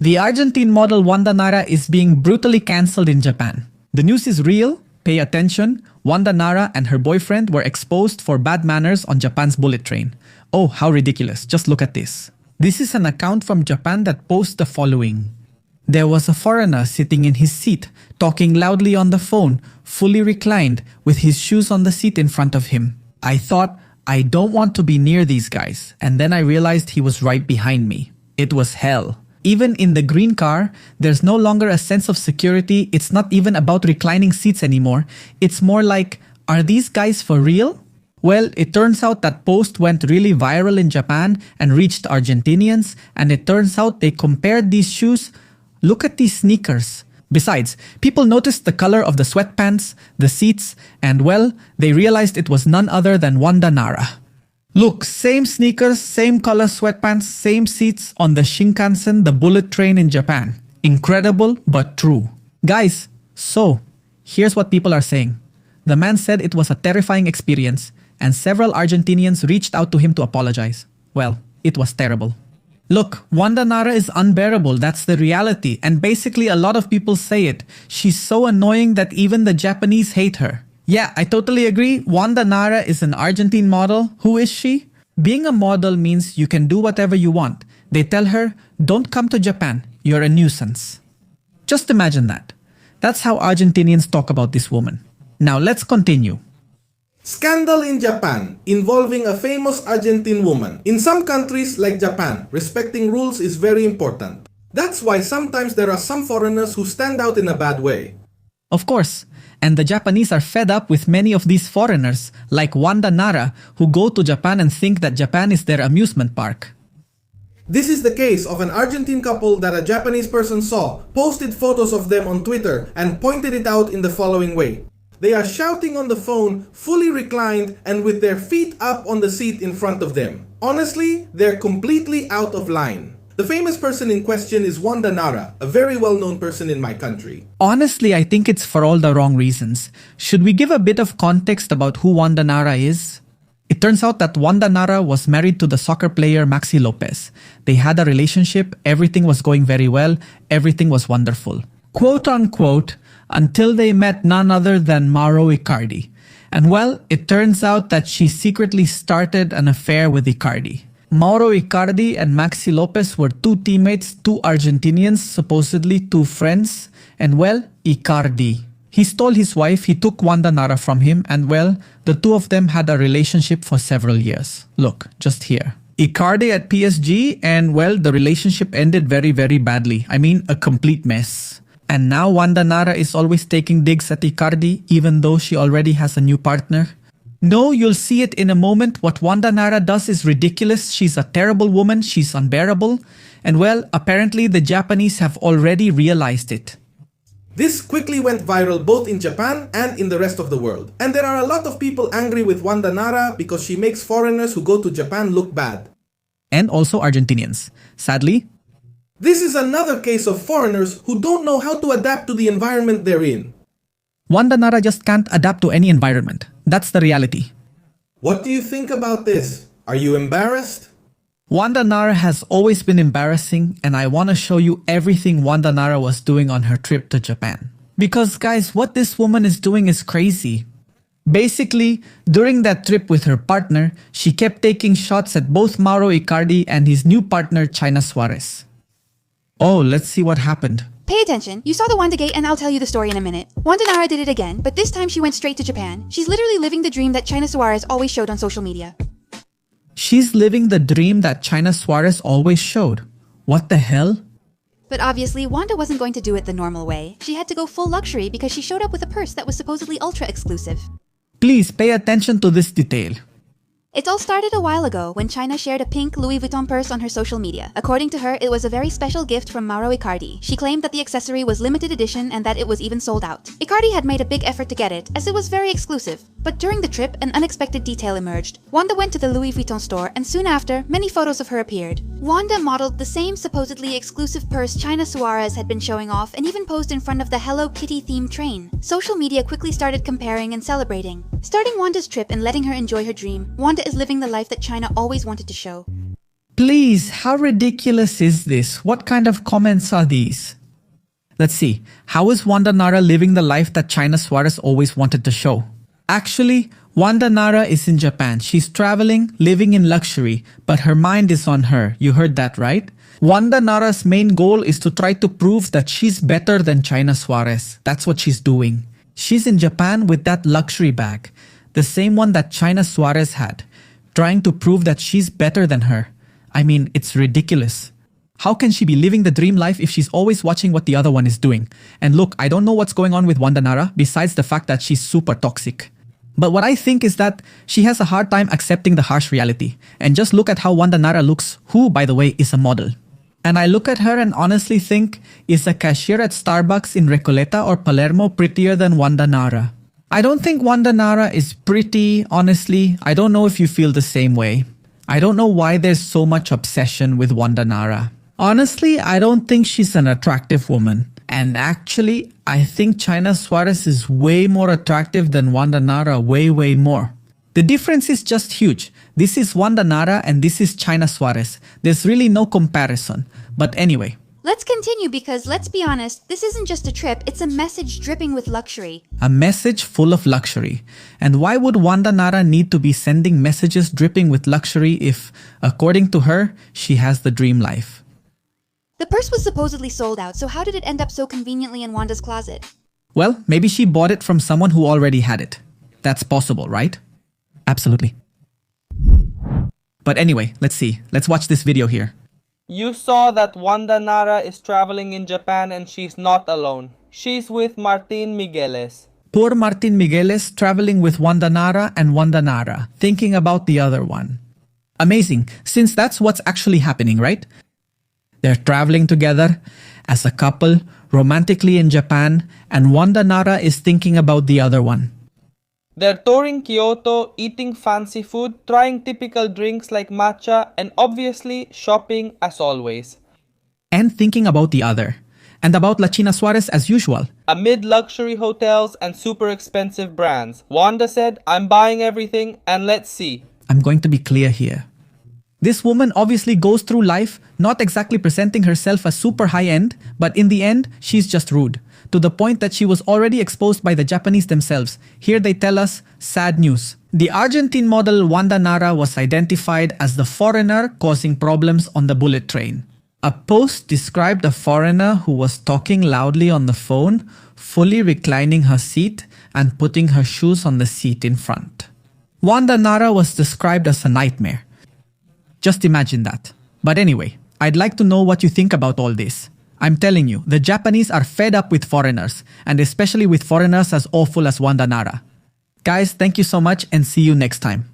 The Argentine model Wanda Nara is being brutally cancelled in Japan. The news is real. Pay attention. Wanda Nara and her boyfriend were exposed for bad manners on Japan's bullet train. Oh, how ridiculous. Just look at this. This is an account from Japan that posts the following. There was a foreigner sitting in his seat, talking loudly on the phone, fully reclined, with his shoes on the seat in front of him. I thought, I don't want to be near these guys, and then I realized he was right behind me. It was hell. Even in the green car, there's no longer a sense of security. It's not even about reclining seats anymore. It's more like, are these guys for real? Well, it turns out that post went really viral in Japan and reached Argentinians, and it turns out they compared these shoes. Look at these sneakers. Besides, people noticed the color of the sweatpants, the seats, and well, they realized it was none other than Wanda Nara. Look, same sneakers, same color sweatpants, same seats on the Shinkansen, the bullet train in Japan. Incredible, but true. Guys, so, here's what people are saying. The man said it was a terrifying experience, and several Argentinians reached out to him to apologize. Well, it was terrible. Look, Wanda Nara is unbearable, that's the reality, and basically a lot of people say it. She's so annoying that even the Japanese hate her. Yeah, I totally agree. Wanda Nara is an Argentine model. Who is she? Being a model means you can do whatever you want. They tell her, don't come to Japan, you're a nuisance. Just imagine that. That's how Argentinians talk about this woman. Now let's continue. Scandal in Japan involving a famous Argentine woman. In some countries like Japan, respecting rules is very important. That's why sometimes there are some foreigners who stand out in a bad way. Of course. And the Japanese are fed up with many of these foreigners, like Wanda Nara, who go to Japan and think that Japan is their amusement park. This is the case of an Argentine couple that a Japanese person saw, posted photos of them on Twitter, and pointed it out in the following way. They are shouting on the phone, fully reclined, and with their feet up on the seat in front of them. Honestly, they're completely out of line. The famous person in question is Wanda Nara, a very well-known person in my country. Honestly, I think it's for all the wrong reasons. Should we give a bit of context about who Wanda Nara is? It turns out that Wanda Nara was married to the soccer player Maxi Lopez. They had a relationship, everything was going very well, everything was wonderful. Quote unquote, until they met none other than Mauro Icardi. And well, it turns out that she secretly started an affair with Icardi. Mauro Icardi and Maxi Lopez were two teammates, two Argentinians, supposedly two friends, and well, Icardi. He stole his wife, he took Wanda Nara from him, and well, the two of them had a relationship for several years. Look, just here. Icardi at PSG, and well, the relationship ended very, very badly. I mean, a complete mess. And now Wanda Nara is always taking digs at Icardi, even though she already has a new partner. No, you'll see it in a moment. What Wanda Nara does is ridiculous. She's a terrible woman. She's unbearable. And well, apparently the Japanese have already realized it. This quickly went viral both in Japan and in the rest of the world. And there are a lot of people angry with Wanda Nara because she makes foreigners who go to Japan look bad. And also Argentinians. Sadly, this is another case of foreigners who don't know how to adapt to the environment they're in. Wanda Nara just can't adapt to any environment. That's the reality. What do you think about this? Are you embarrassed? Wanda Nara has always been embarrassing, and I want to show you everything Wanda Nara was doing on her trip to Japan. Because guys, what this woman is doing is crazy. Basically, during that trip with her partner, she kept taking shots at both Mauro Icardi and his new partner China Suarez. Oh, let's see what happened. Pay attention. You saw the Wanda Gate and I'll tell you the story in a minute. Wanda Nara did it again, but this time she went straight to Japan. She's literally living the dream that China Suarez always showed on social media. She's living the dream that China Suarez always showed. What the hell? But obviously, Wanda wasn't going to do it the normal way. She had to go full luxury because she showed up with a purse that was supposedly ultra exclusive. Please pay attention to this detail. It all started a while ago when China shared a pink Louis Vuitton purse on her social media. According to her, it was a very special gift from Mauro Icardi. She claimed that the accessory was limited edition and that it was even sold out. Icardi had made a big effort to get it, as it was very exclusive. But during the trip, an unexpected detail emerged. Wanda went to the Louis Vuitton store, and soon after, many photos of her appeared. Wanda modeled the same supposedly exclusive purse China Suarez had been showing off and even posed in front of the Hello Kitty-themed train. Social media quickly started comparing and celebrating. Starting Wanda's trip and letting her enjoy her dream, Wanda is living the life that China always wanted to show. Please, how ridiculous is this? What kind of comments are these? Let's see. How is Wanda Nara living the life that China Suarez always wanted to show? Actually, Wanda Nara is in Japan. She's traveling, living in luxury, but her mind is on her. You heard that, right? Wanda Nara's main goal is to try to prove that she's better than China Suarez. That's what she's doing. She's in Japan with that luxury bag, the same one that China Suarez had, trying to prove that she's better than her. I mean, it's ridiculous. How can she be living the dream life if she's always watching what the other one is doing? And look, I don't know what's going on with Wanda Nara besides the fact that she's super toxic. But what I think is that she has a hard time accepting the harsh reality. And just look at how Wanda Nara looks, who, by the way, is a model. And I look at her and honestly think, is a cashier at Starbucks in Recoleta or Palermo prettier than Wanda Nara? I don't think Wanda Nara is pretty, honestly. I don't know if you feel the same way. I don't know why there's so much obsession with Wanda Nara. Honestly, I don't think she's an attractive woman. And actually, I think China Suarez is way more attractive than Wanda Nara, way more. The difference is just huge. This is Wanda Nara and this is China Suarez. There's really no comparison. But anyway. Let's continue because, let's be honest, this isn't just a trip, it's a message dripping with luxury. A message full of luxury. And why would Wanda Nara need to be sending messages dripping with luxury if, according to her, she has the dream life? The purse was supposedly sold out, so how did it end up so conveniently in Wanda's closet? Well, maybe she bought it from someone who already had it. That's possible, right? Absolutely. But anyway, let's see. Let's watch this video here. You saw that Wanda Nara is traveling in Japan and she's not alone. She's with Martin Migueles. Poor Martin Migueles traveling with Wanda Nara and Wanda Nara, thinking about the other one. Amazing, since that's what's actually happening, right? They're traveling together as a couple, romantically in Japan, and Wanda Nara is thinking about the other one. They're touring Kyoto, eating fancy food, trying typical drinks like matcha, and obviously shopping as always. And thinking about the other. And about La China Suarez as usual. Amid luxury hotels and super expensive brands, Wanda said, "I'm buying everything and let's see." I'm going to be clear here. This woman obviously goes through life not exactly presenting herself as super high-end, but in the end, she's just rude. To the point that she was already exposed by the Japanese themselves. Here they tell us, sad news. The Argentine model Wanda Nara was identified as the foreigner causing problems on the bullet train. A post described a foreigner who was talking loudly on the phone, fully reclining her seat and putting her shoes on the seat in front. Wanda Nara was described as a nightmare. Just imagine that. But anyway, I'd like to know what you think about all this. I'm telling you, the Japanese are fed up with foreigners, and especially with foreigners as awful as Wanda Nara. Guys, thank you so much and see you next time.